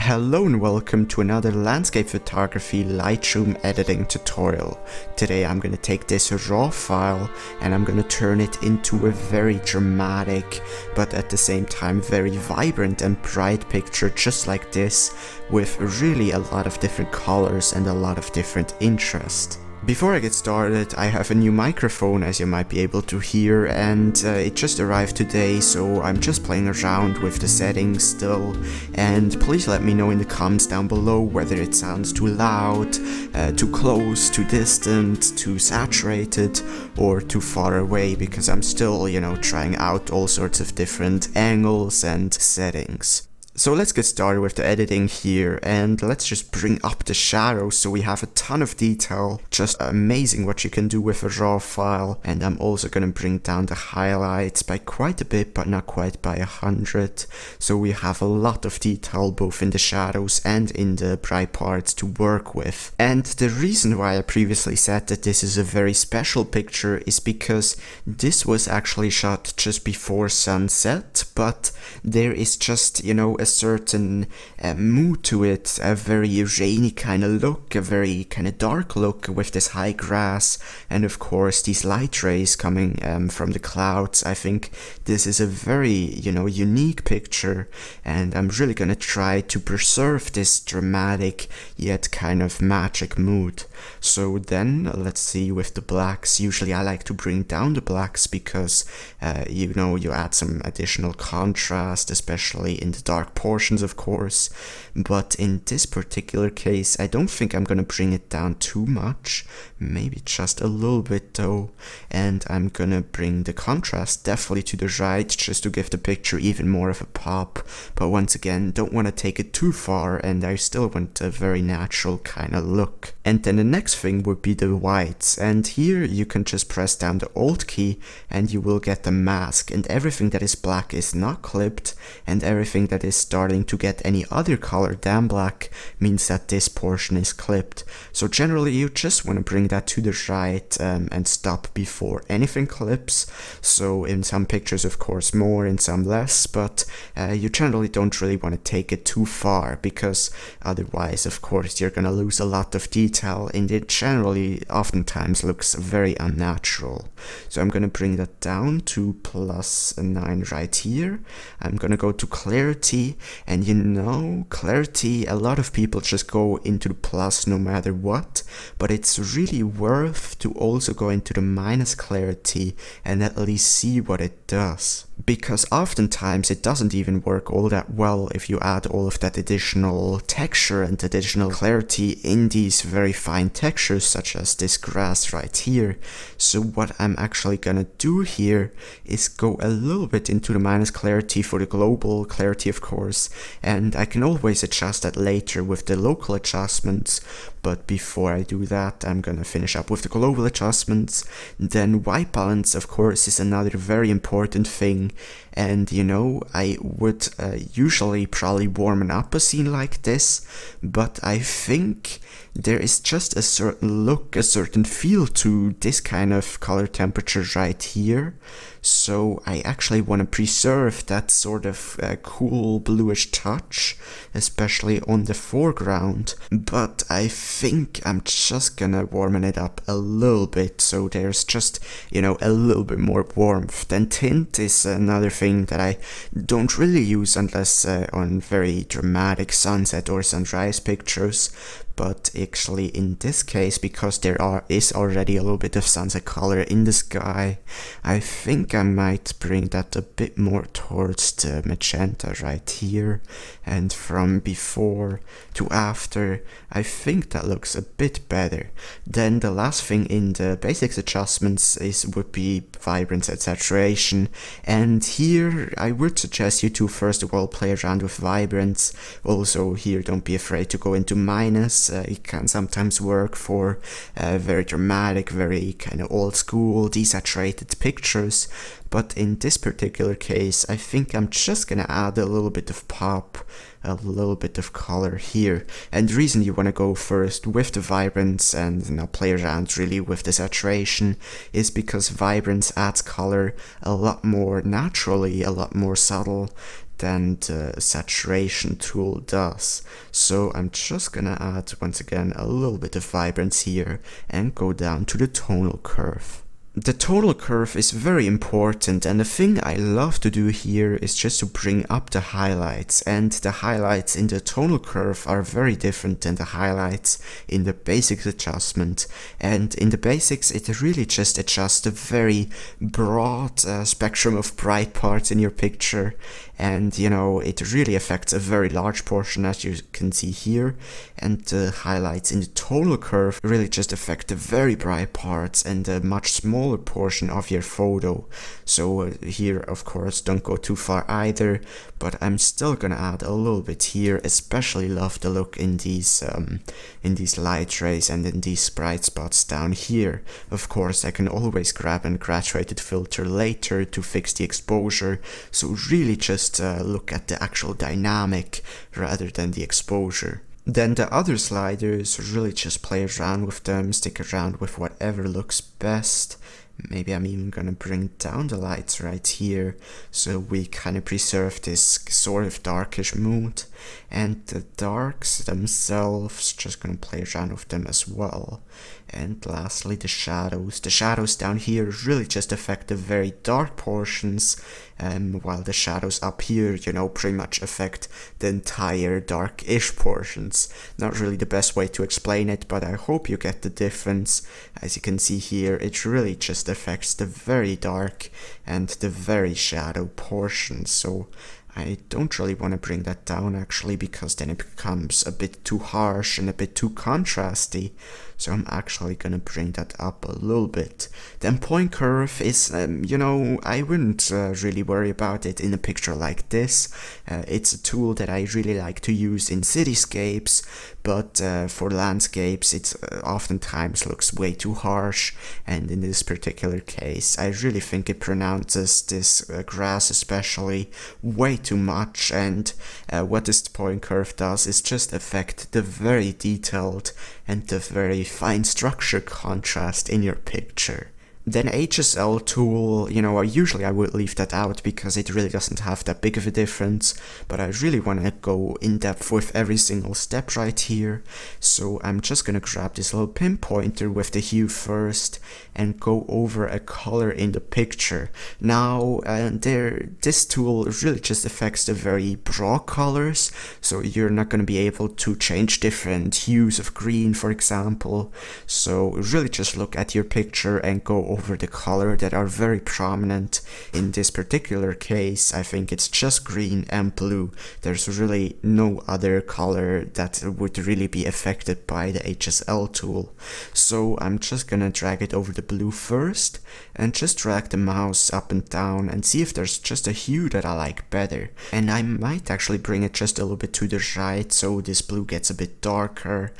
Hello and welcome to another landscape photography Lightroom editing tutorial. Today I'm going to take this raw file and I'm going to turn it into a very dramatic but at the same time very vibrant and bright picture just like this, with really a lot of different colors and a lot of different interest. Before I get started, I have a new microphone, as you might be able to hear, and it just arrived today, so I'm just playing around with the settings still. And please let me know in the comments down below whether it sounds too loud, too close, too distant, too saturated, or too far away, because I'm still, trying out all sorts of different angles and settings. So let's get started with the editing here, and let's just bring up the shadows so we have a ton of detail. Just amazing what you can do with a raw file. And I'm also going to bring down the highlights by quite a bit, but not quite by 100. So we have a lot of detail both in the shadows and in the bright parts to work with. And the reason why I previously said that this is a very special picture is because this was actually shot just before sunset, but there is just, a certain mood to it, a very rainy kind of look, a very kind of dark look with this high grass and of course these light rays coming from the clouds. I think this is a very, unique picture, and I'm really gonna try to preserve this dramatic yet kind of magic mood. So then let's see with the blacks. Usually I like to bring down the blacks because you add some additional contrast, especially in the dark portions of course, but in this particular case I don't think I'm gonna bring it down too much, maybe just a little bit though, and I'm gonna bring the contrast definitely to the right just to give the picture even more of a pop, but once again don't want to take it too far, and I still want a very natural kind of look. And then the next thing would be the whites, and here you can just press down the Alt key and you will get the mask, and everything that is black is not clipped, and everything that is starting to get any other color than black means that this portion is clipped. So generally you just want to bring that to the right and stop before anything clips. So in some pictures of course more, in some less, but you generally don't really want to take it too far, because otherwise of course you're gonna lose a lot of detail and it generally oftentimes looks very unnatural. So I'm gonna bring that down to +9 right here. I'm gonna go to clarity, and clarity, a lot of people just go into the plus no matter what, but it's really worth to also go into the minus clarity and at least see what it does. Because oftentimes it doesn't even work all that well if you add all of that additional texture and additional clarity in these very fine textures such as this grass right here. So what I'm actually gonna do here is go a little bit into the minus clarity for the global clarity of course, and I can always adjust that later with the local adjustments, but before I do that I'm gonna finish up with the global adjustments. Then white balance of course is another very important thing, and I would usually probably warm up a scene like this, but I think there is just a certain look, a certain feel to this kind of color temperature right here. So I actually want to preserve that sort of cool bluish touch, especially on the foreground, but I think I'm just gonna warm it up a little bit so there's just, a little bit more warmth. And tint is another thing that I don't really use unless on very dramatic sunset or sunrise pictures. But actually in this case, because there is already a little bit of sunset color in the sky, I think I might bring that a bit more towards the magenta right here. And from before to after, I think that looks a bit better. Then the last thing in the basics adjustments would be vibrance and saturation. And here I would suggest you to first of all play around with vibrance. Also here don't be afraid to go into minus. It can sometimes work for very dramatic, very kind of old school, desaturated pictures. But in this particular case, I think I'm just gonna add a little bit of pop, a little bit of color here. And the reason you want to go first with the vibrance and not play around really with the saturation is because vibrance adds color a lot more naturally, a lot more subtle than the saturation tool does. So I'm just gonna add once again a little bit of vibrance here and go down to the tonal curve. The tonal curve is very important, and the thing I love to do here is just to bring up the highlights, and the highlights in the tonal curve are very different than the highlights in the basics adjustment. And in the basics it really just adjusts a very broad spectrum of bright parts in your picture, and you know, it really affects a very large portion, as you can see here. And the highlights in the tonal curve really just affect the very bright parts and a much smaller portion of your photo. So here, of course, don't go too far either, but I'm still gonna add a little bit here. Especially love the look in these light rays and in these bright spots down here. Of course, I can always grab a graduated filter later to fix the exposure, so really just look at the actual dynamic rather than the exposure. Then the other sliders, really just play around with them, stick around with whatever looks best. Maybe I'm even gonna bring down the lights right here, so we kind of preserve this sort of darkish mood. And the darks themselves, just gonna play around with them as well. And lastly, the shadows. The shadows down here really just affect the very dark portions, while the shadows up here, you know, pretty much affect the entire dark-ish portions. Not really the best way to explain it, but I hope you get the difference. As you can see here, it really just affects the very dark and the very shadow portions. So I don't really want to bring that down actually, because then it becomes a bit too harsh and a bit too contrasty. So I'm actually gonna bring that up a little bit. Then point curve is, you know, I wouldn't really worry about it in a picture like this. It's a tool that I really like to use in cityscapes, but for landscapes it oftentimes looks way too harsh, and in this particular case I really think it pronounces this grass especially way too much. And what this point curve does is just affect the very detailed and the very fine structure contrast in your picture. Then HSL tool, you know, usually I would leave that out because it really doesn't have that big of a difference, but I really want to go in depth with every single step right here. So I'm just gonna grab this little pinpointer with the hue first and go over a color in the picture. Now this tool really just affects the very broad colors, so you're not gonna be able to change different hues of green, for example. So really just look at your picture and go over the color that are very prominent. In this particular case, I think it's just green and blue. There's really no other color that would really be affected by the HSL tool. So I'm just gonna drag it over the blue first and just drag the mouse up and down and see if there's just a hue that I like better. And I might actually bring it just a little bit to the right so this blue gets a bit darker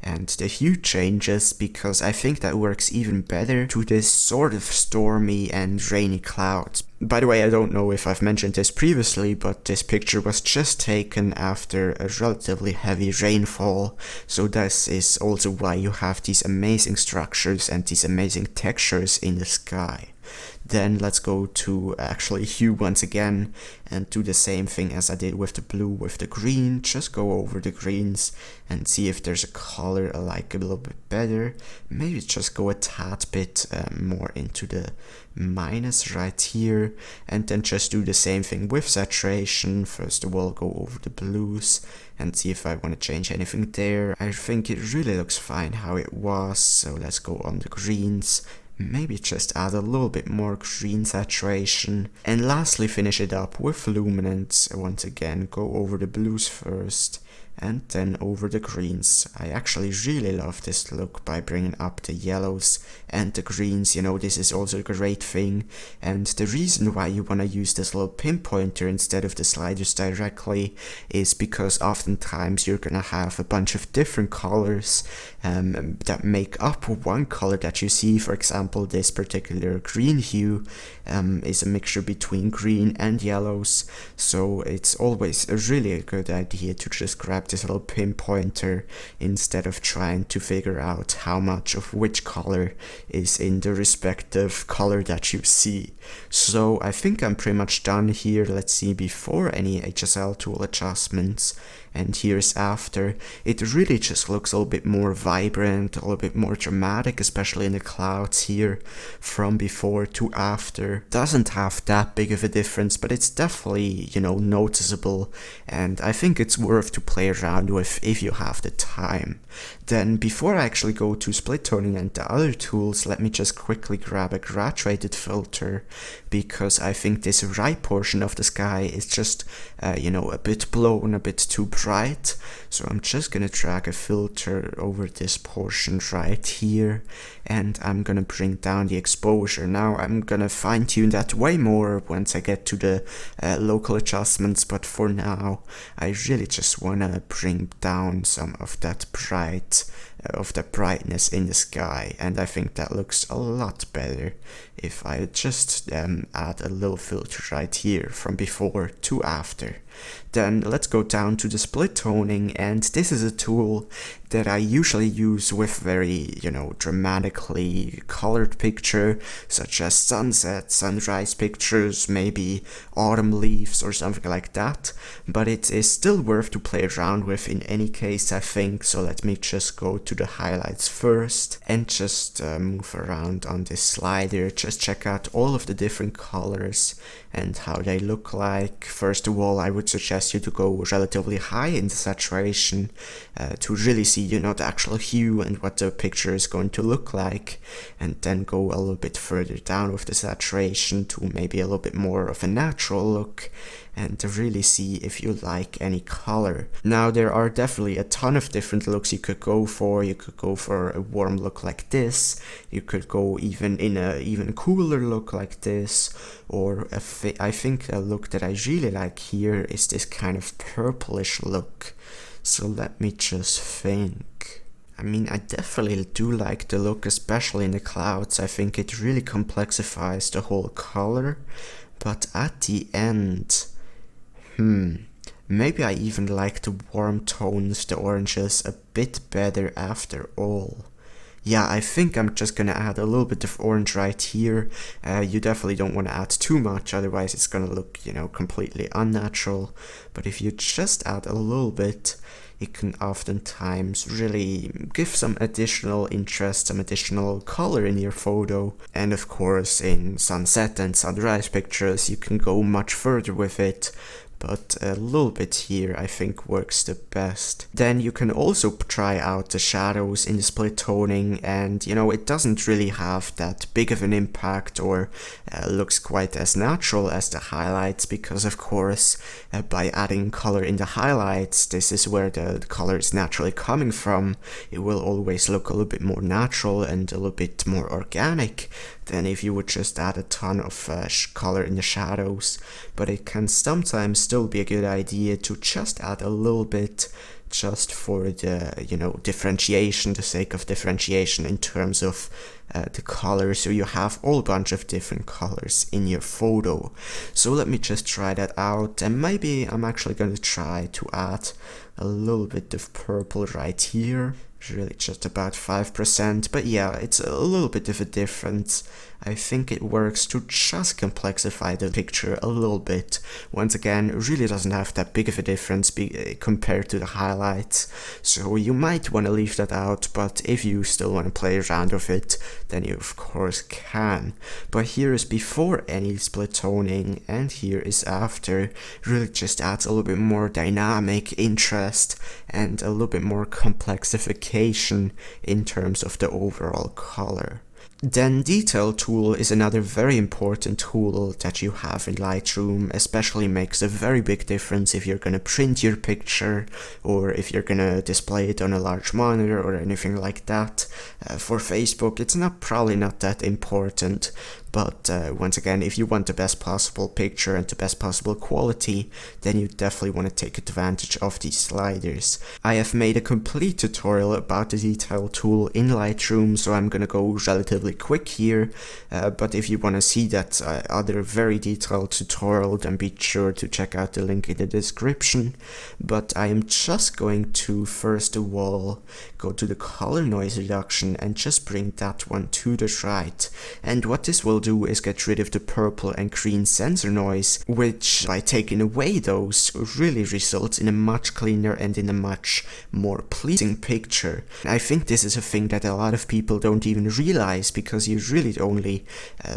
and the hue changes, because I think that works even better to this sort of stormy and rainy clouds. By the way, I don't know if I've mentioned this previously, but this picture was just taken after a relatively heavy rainfall, so this is also why you have these amazing structures and these amazing textures in the sky. Then let's go to actually hue once again and do the same thing as I did with the blue with the green. Just go over the greens and see if there's a color I like a little bit better. Maybe just go a tad bit more into the minus right here, and then just do the same thing with saturation. First of all, go over the blues and see if I want to change anything there. I think it really looks fine how it was, so let's go on the greens. Maybe just add a little bit more green saturation, and lastly finish it up with luminance. Once again, go over the blues first and then over the greens. I actually really love this look by bringing up the yellows and the greens. You know, this is also a great thing, and the reason why you want to use this little pinpointer instead of the sliders directly is because oftentimes you're gonna have a bunch of different colors that make up one color that you see. For example, this particular green hue is a mixture between green and yellows, so it's always really a good idea to just grab this little pinpointer instead of trying to figure out how much of which color is in the respective color that you see. So I think I'm pretty much done here. Let's see, before any HSL tool adjustments, and here's after. It really just looks a little bit more vibrant, a little bit more dramatic, especially in the clouds here, from before to after. Doesn't have that big of a difference, but it's definitely, you know, noticeable, and I think it's worth to play around with if you have the time. Then before I actually go to split toning and the other tools, let me just quickly grab a graduated filter, because I think this right portion of the sky is just, you know, a bit blown, a bit too bright. So I'm just gonna drag a filter over this portion right here, and I'm gonna bring down the exposure. Now I'm gonna fine tune that way more once I get to the local adjustments, but for now I really just wanna bring down some of that brightness in the sky, and I think that looks a lot better if I just add a little filter right here from before to after. Then let's go down to the split toning, and this is a tool that I usually use with very, you know, dramatically colored picture, such as sunset, sunrise pictures, maybe autumn leaves or something like that, but it is still worth to play around with in any case, I think. So let me just go to the highlights first and just move around on this slider, just check out all of the different colors and how they look like. First of all, I would suggest you to go relatively high in the saturation to really see, you know, the actual hue and what the picture is going to look like, and then go a little bit further down with the saturation to maybe a little bit more of a natural look, and to really see if you like any color. Now there are definitely a ton of different looks you could go for. You could go for a warm look like this, you could go even in a even cooler look like this, or I think a look that I really like here is this kind of purplish look. So let me just think. I mean, I definitely do like the look, especially in the clouds. I think it really complexifies the whole color, but at the end, maybe I even like the warm tones, the oranges, a bit better after all. Yeah, I think I'm just gonna add a little bit of orange right here. You definitely don't want to add too much, otherwise it's gonna look, you know, completely unnatural. But if you just add a little bit, it can oftentimes really give some additional interest, some additional color in your photo. And of course, in sunset and sunrise pictures, you can go much further with it. But a little bit here I think works the best. Then you can also try out the shadows in the split toning, and you know, it doesn't really have that big of an impact or looks quite as natural as the highlights, because of course by adding color in the highlights, this is where the color is naturally coming from. It will always look a little bit more natural and a little bit more organic than if you would just add a ton of color in the shadows. But it can sometimes still be a good idea to just add a little bit, just for the, you know, differentiation, the sake of differentiation in terms of the color, so you have a whole bunch of different colors in your photo. So let me just try that out, and maybe I'm actually going to try to add a little bit of purple right here. Really just about 5%, but yeah, it's a little bit of a difference. I think it works to just complexify the picture a little bit. Once again, it really doesn't have that big of a difference compared to the highlights, so you might want to leave that out, but if you still want to play around with it, then you of course can. But here is before any split toning, and here is after. Really just adds a little bit more dynamic interest and a little bit more complexification in terms of the overall color. Then detail tool is another very important tool that you have in Lightroom, especially makes a very big difference if you're gonna print your picture or if you're gonna display it on a large monitor or anything like that. For Facebook, it's probably not that important, but once again, if you want the best possible picture and the best possible quality, then you definitely want to take advantage of these sliders. I have made a complete tutorial about the detail tool in Lightroom, so I'm gonna go relatively quick here, but if you want to see that other very detailed tutorial, then be sure to check out the link in the description. But I am just going to first of all go to the color noise reduction and just bring that one to the right, and what this will do is get rid of the purple and green sensor noise, which by taking away those really results in a much cleaner and in a much more pleasing picture. I think this is a thing that a lot of people don't even realize, because you really only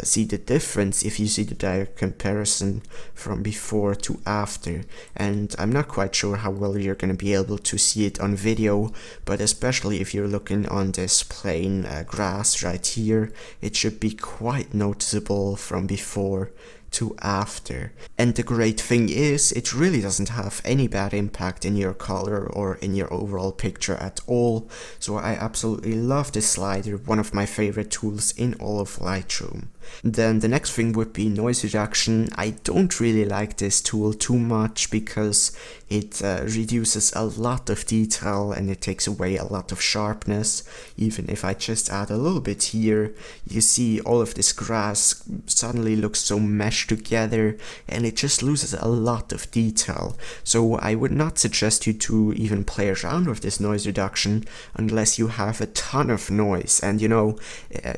see the difference if you see the direct comparison from before to after, and I'm not quite sure how well you're going to be able to see it on video, but especially if you're looking on this plain grass right here, it should be quite noticeable from before to after. And the great thing is, it really doesn't have any bad impact in your color or in your overall picture at all, so I absolutely love this slider, one of my favorite tools in all of Lightroom. Then the next thing would be noise reduction. I don't really like this tool too much because it reduces a lot of detail and it takes away a lot of sharpness. Even if I just add a little bit here, you see all of this grass suddenly looks so meshed together and it just loses a lot of detail. So I would not suggest you to even play around with this noise reduction unless you have a ton of noise. And you know,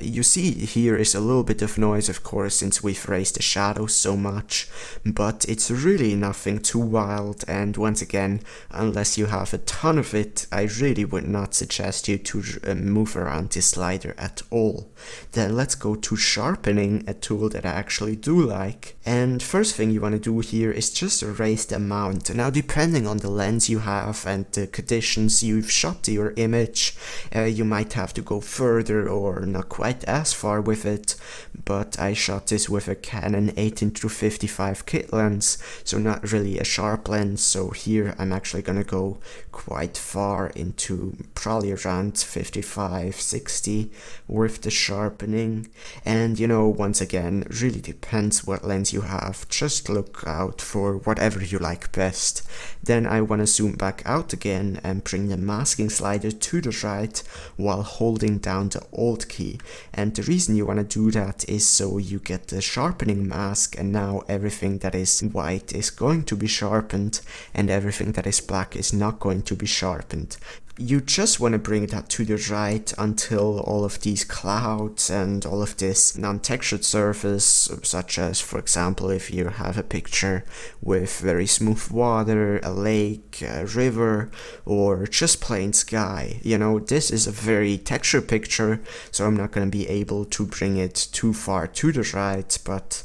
you see here is a little bit of noise, of course, since we've raised the shadows so much, but it's really nothing too wild, and once again, unless you have a ton of it, I really would not suggest you to move around this slider at all. Then let's go to sharpening, a tool that I actually do like, and first thing you want to do here is just raise the amount. Now, depending on the lens you have and the conditions you've shot your image, you might have to go further or not quite as far with it, but I shot this with a Canon 18-55 kit lens, so not really a sharp lens, so here I'm actually gonna go quite far into probably around 55-60 with the sharpening. And you know, once again, really depends what lens you have, just look out for whatever you like best. Then I want to zoom back out again and bring the masking slider to the right while holding down the Alt key, and the reason you want to do that is so you get the sharpening mask, and now everything that is white is going to be sharpened and everything that is black is not going to be sharpened. You just want to bring that to the right until all of these clouds and all of this non-textured surface, such as, for example, if you have a picture with very smooth water, a lake, a river, or just plain sky. You know, this is a very textured picture, so I'm not going to be able to bring it too far to the right, but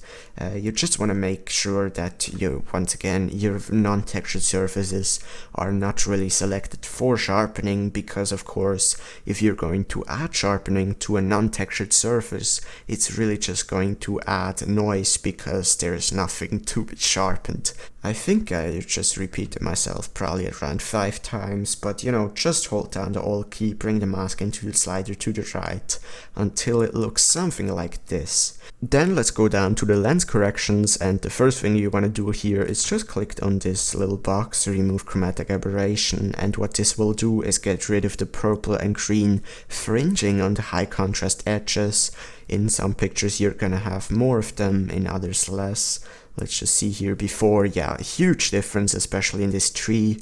you just want to make sure that once again, your non-textured surfaces are not really selected for sharpening, because of course, if you're going to add sharpening to a non-textured surface, it's really just going to add noise because there's nothing to be sharpened. I think I just repeated myself probably around 5 times, but you know, just hold down the Alt key, bring the mask into the slider to the right until it looks something like this. Then let's go down to the lens corrections, and the first thing you want to do here is just click on this little box, remove Chromatic Aberration, and what this will do is get rid of the purple and green fringing on the high contrast edges. In some pictures you're gonna have more of them, in others less. Let's just see here before, yeah, a huge difference, especially in this tree,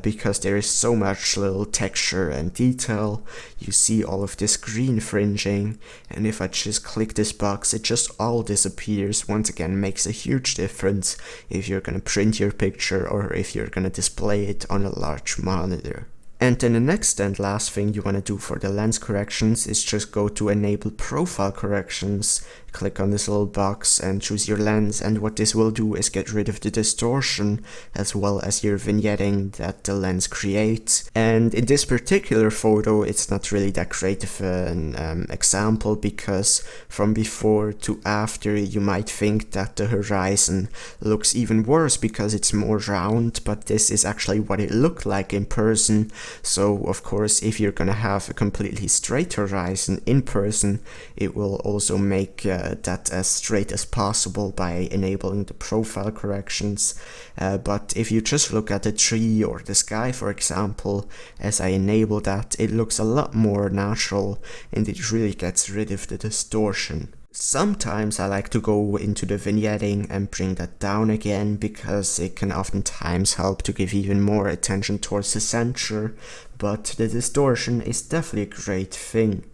because there is so much little texture and detail. You see all of this green fringing, and if I just click this box, it just all disappears. Once again, makes a huge difference if you're gonna print your picture or if you're gonna display it on a large monitor. And then the next and last thing you want to do for the lens corrections is just go to enable profile corrections, click on this little box and choose your lens, and what this will do is get rid of the distortion as well as your vignetting that the lens creates. And in this particular photo it's not really that great of an example, because from before to after you might think that the horizon looks even worse because it's more round, but this is actually what it looked like in person. So of course, if you're gonna have a completely straight horizon in person, it will also make that as straight as possible by enabling the profile corrections. But if you just look at the tree or the sky, for example, as I enable that, it looks a lot more natural and it really gets rid of the distortion. Sometimes I like to go into the vignetting and bring that down again, because it can oftentimes help to give even more attention towards the center, but the distortion is definitely a great thing.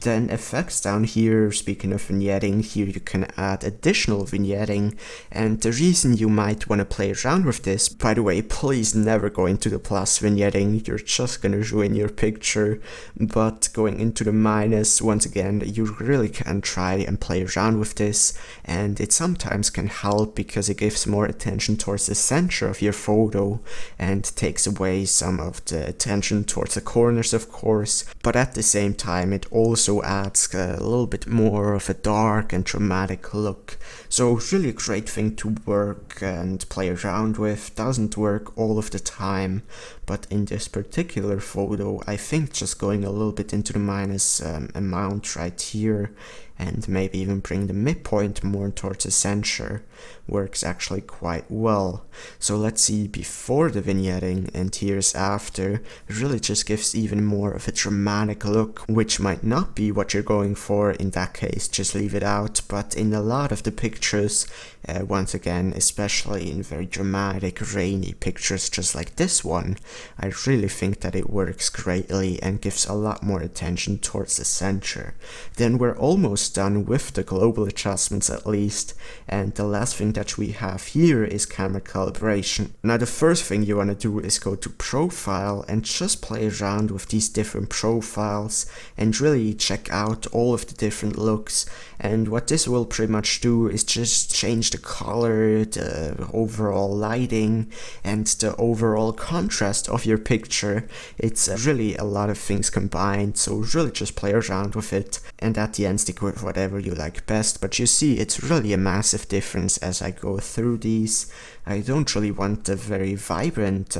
Then effects down here, speaking of vignetting, here you can add additional vignetting, and the reason you might want to play around with this, by the way, please never go into the plus vignetting, you're just gonna ruin your picture, but going into the minus, once again, you really can try and play around with this, and it sometimes can help because it gives more attention towards the center of your photo and takes away some of the attention towards the corners, of course, but at the same time it also adds a little bit more of a dark and dramatic look. So really a great thing to work and play around with. Doesn't work all of the time, but in this particular photo I think just going a little bit into the minus amount right here and maybe even bring the midpoint more towards the center works actually quite well. So let's see before the vignetting, and here's after. It really just gives even more of a dramatic look, which might not be what you're going for. In that case, just leave it out, but in a lot of the pictures, once again, especially in very dramatic rainy pictures just like this one, I really think that it works greatly and gives a lot more attention towards the center. Then we're almost done with the global adjustments at least, and the last thing that we have here is camera calibration. Now the first thing you want to do is go to profile and just play around with these different profiles and really check out all of the different looks, and what this will pretty much do is just change the color, the overall lighting, and the overall contrast of your picture. It's really a lot of things combined, so really just play around with it and at the end stick with whatever you like best. But you see, it's really a massive difference as I go through these. I don't really want a very vibrant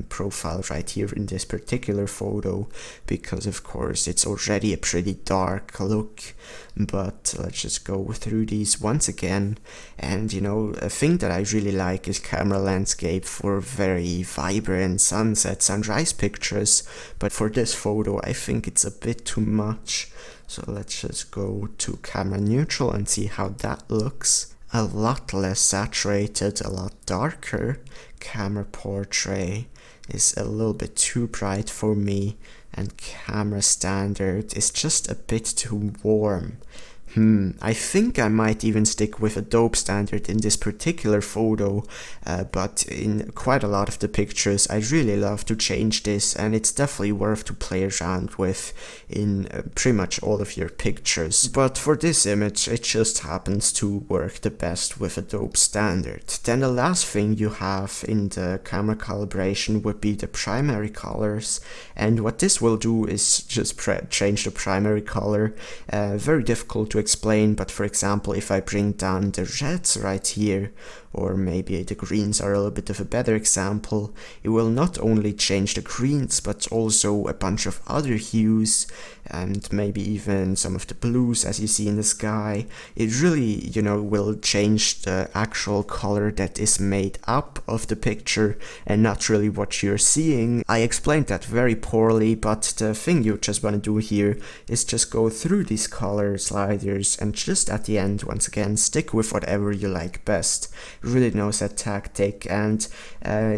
profile right here in this particular photo because of course it's already a pretty dark look, but let's just go through these once again. And you know, a thing that I really like is camera landscape for very vibrant sunset, sunrise pictures, but for this photo I think it's a bit too much. So let's just go to camera neutral and see how that looks. A lot less saturated, a lot darker. Camera portrait is a little bit too bright for me, and camera standard is just a bit too warm. I think I might even stick with Adobe standard in this particular photo, but in quite a lot of the pictures I really love to change this, and it's definitely worth to play around with in pretty much all of your pictures. But for this image it just happens to work the best with Adobe standard. Then the last thing you have in the camera calibration would be the primary colors, and what this will do is just change the primary color. Very difficult to explain, but for example, if I bring down the reds right here, or maybe the greens are a little bit of a better example, it will not only change the greens but also a bunch of other hues and maybe even some of the blues as you see in the sky. It really, you know, will change the actual color that is made up of the picture and not really what you're seeing. I explained that very poorly, but the thing you just want to do here is just go through these color sliders and just at the end once again stick with whatever you like best. Really knows that tactic, and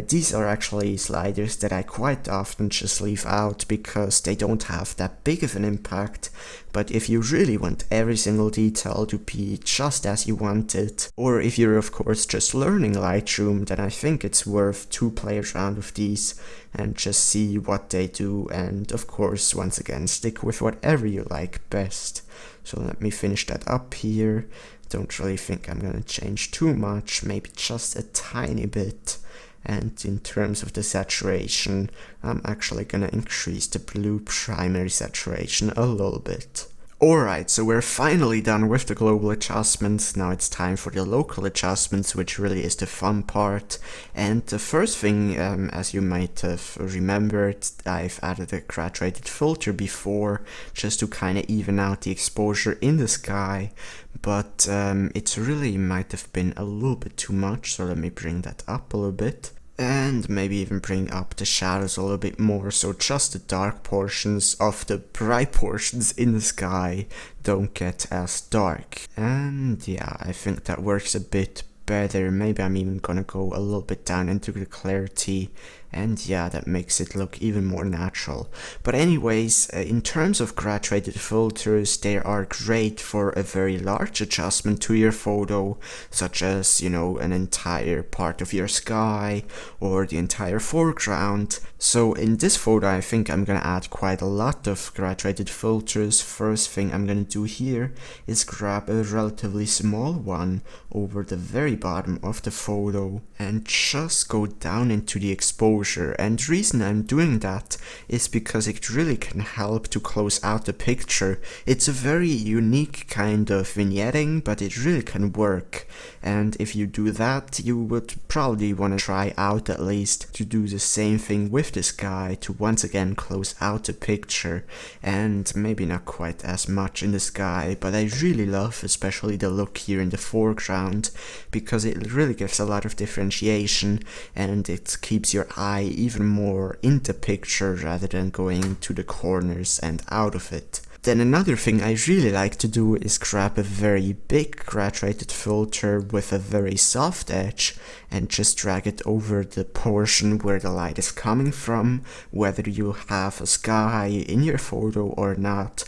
these are actually sliders that I quite often just leave out because they don't have that big of an impact. But if you really want every single detail to be just as you want it, or if you're of course just learning Lightroom, then I think it's worth to play around with these and just see what they do, and of course once again stick with whatever you like best. So let me finish that up here. Don't really think I'm gonna change too much, maybe just a tiny bit. And in terms of the saturation, I'm actually gonna increase the blue primary saturation a little bit. Alright, so we're finally done with the global adjustments. Now it's time for the local adjustments, which really is the fun part. And the first thing, as you might have remembered, I've added a graduated filter before, just to kind of even out the exposure in the sky. But it really might have been a little bit too much, so let me bring that up a little bit. And maybe even bring up the shadows a little bit more, so just the dark portions of the bright portions in the sky don't get as dark. And yeah, I think that works a bit better. Maybe I'm even gonna go a little bit down into the clarity and yeah, that makes it look even more natural. But anyways, in terms of graduated filters, they are great for a very large adjustment to your photo, such as, you know, an entire part of your sky or the entire foreground. So in this photo, I think I'm gonna add quite a lot of graduated filters. First thing I'm gonna do here is grab a relatively small one over the very bottom of the photo and just go down into the exposure. And the reason I'm doing that is because it really can help to close out the picture. It's a very unique kind of vignetting, but it really can work. And if you do that, you would probably want to try out at least to do the same thing with this guy, to once again close out the picture, and maybe not quite as much in the sky, but I really love especially the look here in the foreground, because it really gives a lot of differentiation and it keeps your eye even more in the picture rather than going to the corners and out of it. Then another thing I really like to do is grab a very big graduated filter with a very soft edge and just drag it over the portion where the light is coming from, whether you have a sky in your photo or not.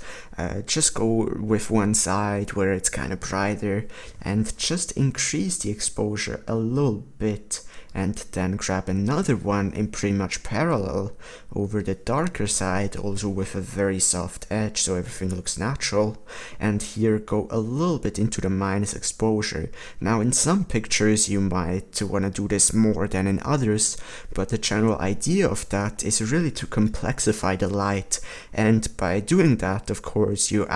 Just go with one side where it's kind of brighter and just increase the exposure a little bit, and then grab another one in pretty much parallel over the darker side, also with a very soft edge so everything looks natural, and here go a little bit into the minus exposure. Now in some pictures you might want to do this more than in others, but the general idea of that is really to complexify the light, and by doing that, of course, you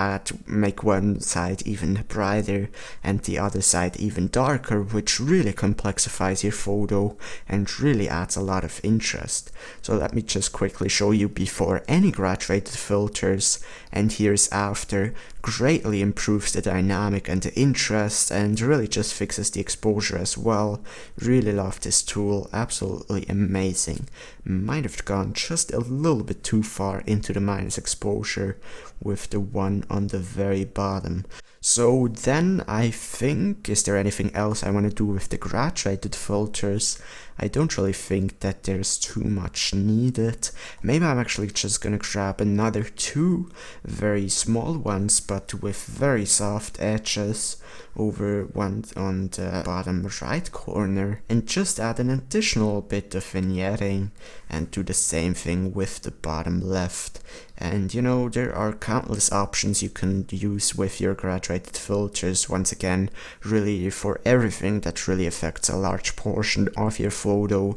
make one side even brighter and the other side even darker, which really complexifies your photo and really adds a lot of interest. So let me just quickly show you before any graduated filters, and here's after. Greatly improves the dynamic and the interest, and really just fixes the exposure as well. Really love this tool, absolutely amazing. Might have gone just a little bit too far into the minus exposure with the one on the very bottom. So then I think, is there anything else I want to do with the graduated filters? I don't really think that there's too much needed. Maybe I'm actually just gonna grab another two very small ones but with very soft edges over one on the bottom right corner, and just add an additional bit of vignetting and do the same thing with the bottom left. And you know, there are countless options you can use with your graduated filters, once again, really for everything that really affects a large portion of your photo,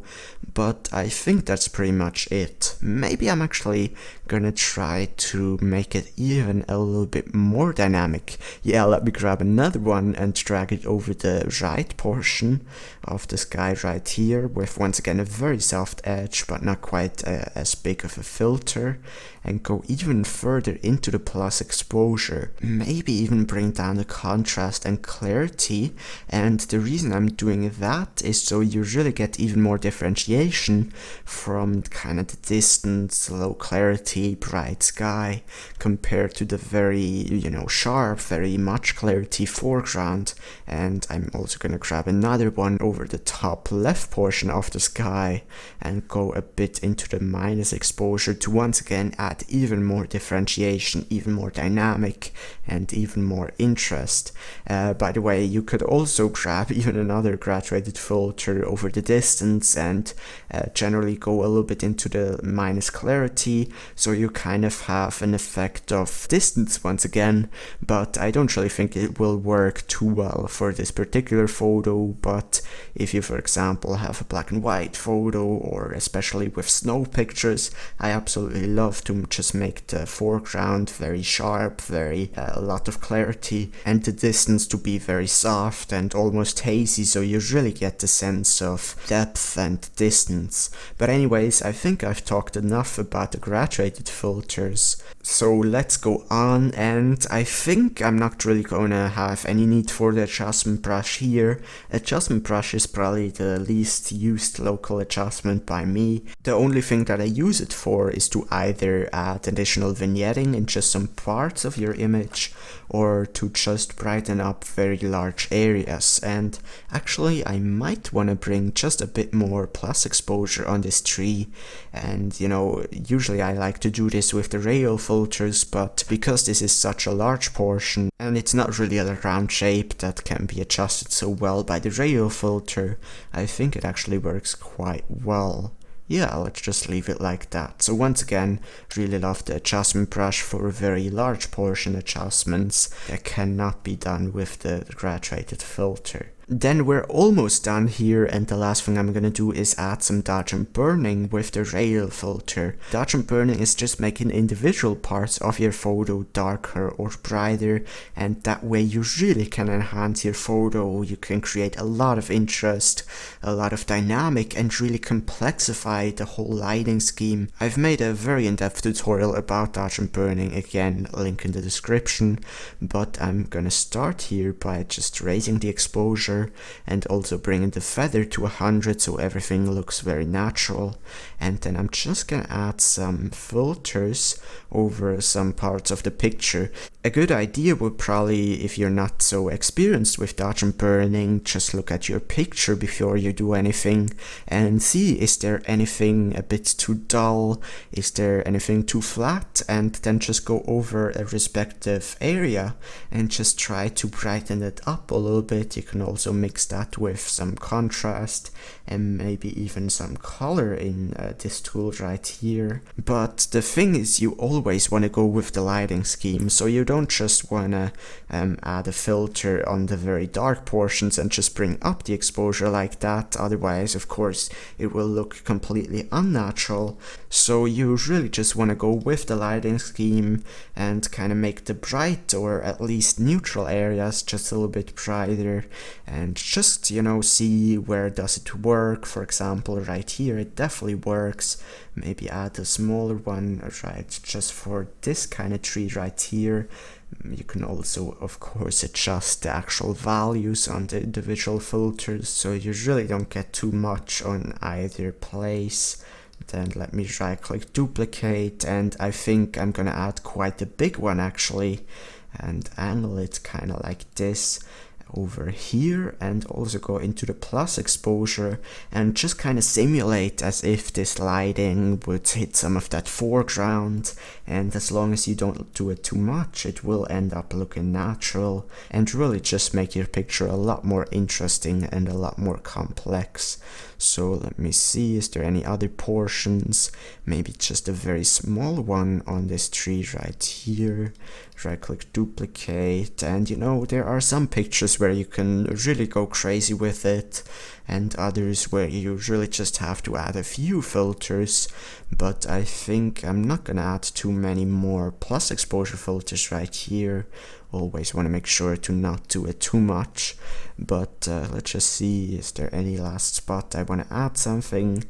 but I think that's pretty much it. Maybe I'm actually gonna try to make it even a little bit more dynamic. Yeah, let me grab another one and drag it over the right portion of the sky right here with once again a very soft edge but not quite as big of a filter, and go even further into the plus exposure. Maybe even bring down the contrast and clarity, and the reason I'm doing that is so you really get even more differentiation from kind of the distance, low clarity, bright sky compared to the very, you know, sharp, very much clarity foreground. And I'm also gonna grab another one over the top left portion of the sky and go a bit into the minus exposure to once again add even more differentiation, even more dynamic, and even more interest. By the way, you could also grab even another graduated filter over the distance and generally go a little bit into the minus clarity, so you kind of have an effect of distance once again, but I don't really think it will work too well for this particular photo. But if you, for example, have a black and white photo, or especially with snow pictures, I absolutely love to just make the foreground very sharp, very a lot of clarity, and the distance to be very soft and almost hazy, so you really get the sense of depth and distance. But anyways, I think I've talked enough about the graduated filters, so let's go on. And I think I'm not really gonna have any need for the adjustment brush here. Adjustment brush is probably the least used local adjustment by me. The only thing that I use it for is to either add additional vignetting in just some parts of your image, or to just brighten up very large areas. And actually I might want to bring just a bit more plus exposure on this tree. And you know, usually I like to do this with the radial filters, but because this is such a large portion and it's not really a round shape that can be adjusted so well by the radial filter, I think it actually works quite well. Yeah, let's just leave it like that. So once again, really love the adjustment brush for very large portion adjustments that cannot be done with the graduated filter. Then we're almost done here, and the last thing I'm gonna do is add some dodge and burning with the radial filter. Dodge and burning is just making individual parts of your photo darker or brighter, and that way you really can enhance your photo. You can create a lot of interest, a lot of dynamic, and really complexify the whole lighting scheme. I've made a very in-depth tutorial about dodge and burning, again link in the description, but I'm gonna start here by just raising the exposure and also bringing the feather to 100 so everything looks very natural. And then I'm just gonna add some filters over some parts of the picture. A good idea would probably, if you're not so experienced with dodge and burning, just look at your picture before you do anything and see, is there anything a bit too dull, is there anything too flat, and then just go over a respective area and just try to brighten it up a little bit. You can also mix that with some contrast and maybe even some color in this tool right here. But the thing is, you always want to go with the lighting scheme, so you don't just want to add a filter on the very dark portions and just bring up the exposure like that. Otherwise, of course, it will look completely unnatural. So you really just want to go with the lighting scheme and kind of make the bright or at least neutral areas just a little bit brighter, and just, you know, see where does it work. For example, right here it definitely works. Maybe add a smaller one right just for this kind of tree right here. You can also of course adjust the actual values on the individual filters so you really don't get too much on either place. Then let me right click duplicate, and I think I'm gonna add quite a big one actually and angle it kind of like this over here, and also go into the plus exposure and just kind of simulate as if this lighting would hit some of that foreground. And as long as you don't do it too much, it will end up looking natural and really just make your picture a lot more interesting and a lot more complex. So let me see, is there any other portions? Maybe just a very small one on this tree right here. Right click duplicate, and you know, there are some pictures where you can really go crazy with it, and others where you really just have to add a few filters. But I think I'm not gonna add too many more plus exposure filters right here. Always want to make sure to not do it too much. But let's just see, is there any last spot I want to add something?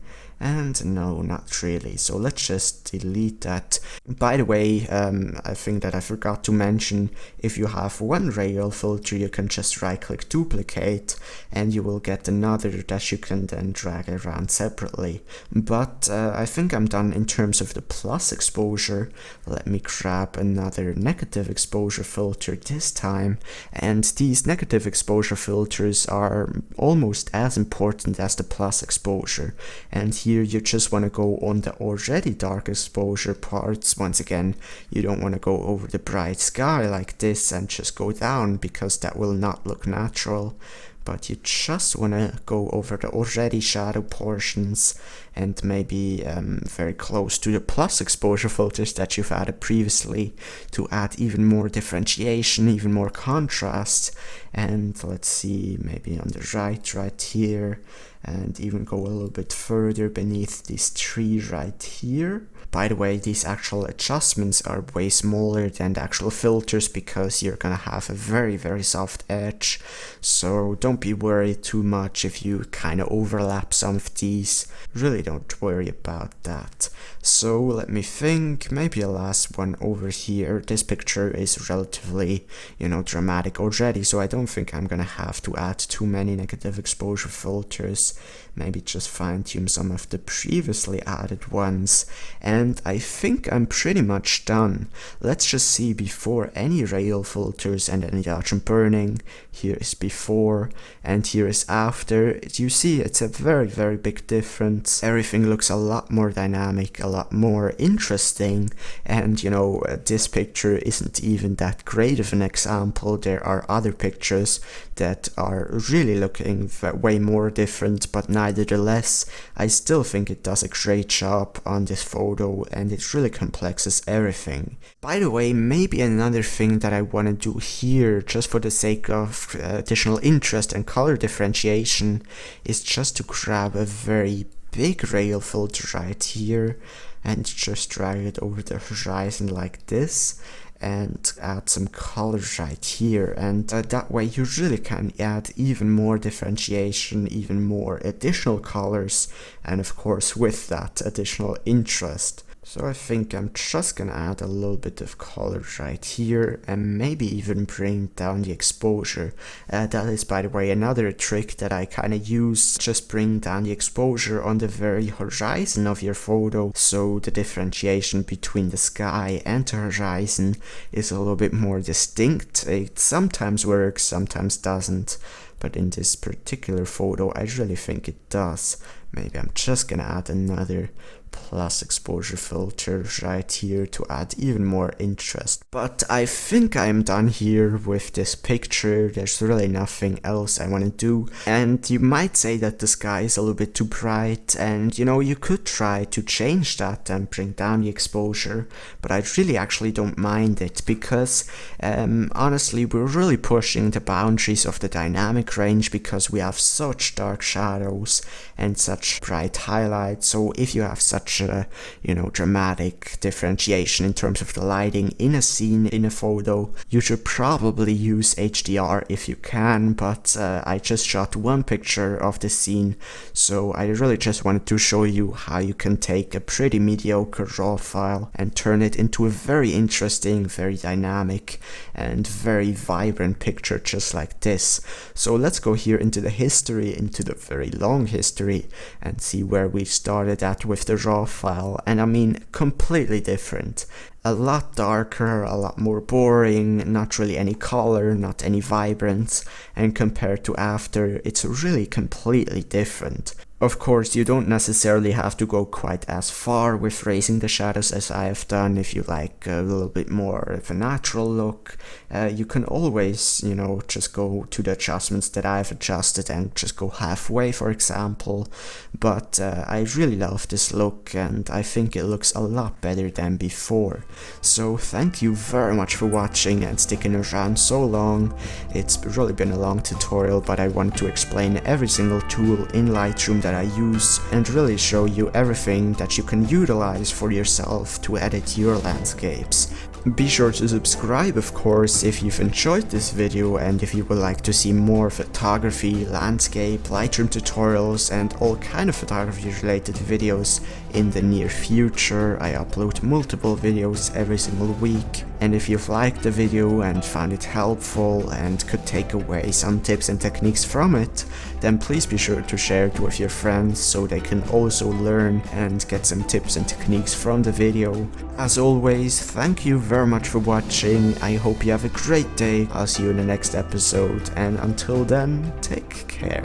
And no, not really, so let's just delete that. By the way, I think that I forgot to mention, if you have one radial filter, you can just right click duplicate and you will get another that you can then drag around separately. But I think I'm done in terms of the plus exposure. Let me grab another negative exposure filter this time, and these negative exposure filters are almost as important as the plus exposure. And here you just want to go on the already dark exposure parts. Once again, you don't want to go over the bright sky like this and just go down, because that will not look natural. But you just want to go over the already shadow portions and maybe very close to the plus exposure filters that you've added previously to add even more differentiation, even more contrast. And let's see, maybe on the right here, and even go a little bit further beneath this tree right here. By the way, these actual adjustments are way smaller than the actual filters because you're gonna have a very, very soft edge. So don't be worried too much if you kind of overlap some of these. Really don't worry about that. So let me think, maybe a last one over here. This picture is relatively, dramatic already, so I don't think I'm gonna have to add too many negative exposure filters. Maybe just fine-tune some of the previously added ones. And I think I'm pretty much done. Let's just see before any rail filters and any dodge and burning. Here is before and here is after. You see, it's a very, very big difference. Everything looks a lot more dynamic, a lot more interesting. And this picture isn't even that great of an example. There are other pictures that are really looking way more different, but nevertheless, I still think it does a great job on this photo and it really complexes everything. By the way, maybe another thing that I want to do here, just for the sake of additional interest and color differentiation, is just to grab a very big rail filter right here and just drag it over the horizon like this, and add some colors right here, and that way you really can add even more differentiation, even more additional colors, and of course with that additional interest. So I think I'm just gonna add a little bit of color right here and maybe even bring down the exposure. That is, by the way, another trick that I kind of use. Just bring down the exposure on the very horizon of your photo, so the differentiation between the sky and the horizon is a little bit more distinct. It sometimes works, sometimes doesn't, but in this particular photo I really think it does. Maybe I'm just gonna add another plus exposure filter right here to add even more interest. But I think I'm done here with this picture. There's really nothing else I want to do. And you might say that the sky is a little bit too bright, and you could try to change that and bring down the exposure, but I really actually don't mind it, because honestly we're really pushing the boundaries of the dynamic range because we have such dark shadows and such bright highlights. So if you have such a dramatic differentiation in terms of the lighting in a scene, in a photo, you should probably use HDR if you can, but I just shot one picture of the scene, so I really just wanted to show you how you can take a pretty mediocre raw file and turn it into a very interesting, very dynamic and very vibrant picture just like this. So let's go here into the history, into the very long history, and see where we started at with the raw file. And I mean, completely different. A lot darker, a lot more boring, not really any color, not any vibrance, and compared to after, it's really completely different. Of course, you don't necessarily have to go quite as far with raising the shadows as I have done. If you like a little bit more of a natural look, you can always, just go to the adjustments that I've adjusted and just go halfway, for example. But I really love this look, and I think it looks a lot better than before. So thank you very much for watching and sticking around so long. It's really been a long tutorial, but I wanted to explain every single tool in Lightroom that I use and really show you everything that you can utilize for yourself to edit your landscapes. Be sure to subscribe, of course, if you've enjoyed this video, and if you would like to see more photography, landscape, Lightroom tutorials and all kind of photography related videos in the near future. I upload multiple videos every single week, and if you've liked the video and found it helpful and could take away some tips and techniques from it, then please be sure to share it with your friends so they can also learn and get some tips and techniques from the video. As always, thank you very much for watching. I hope you have a great day. I'll see you in the next episode, and until then, take care.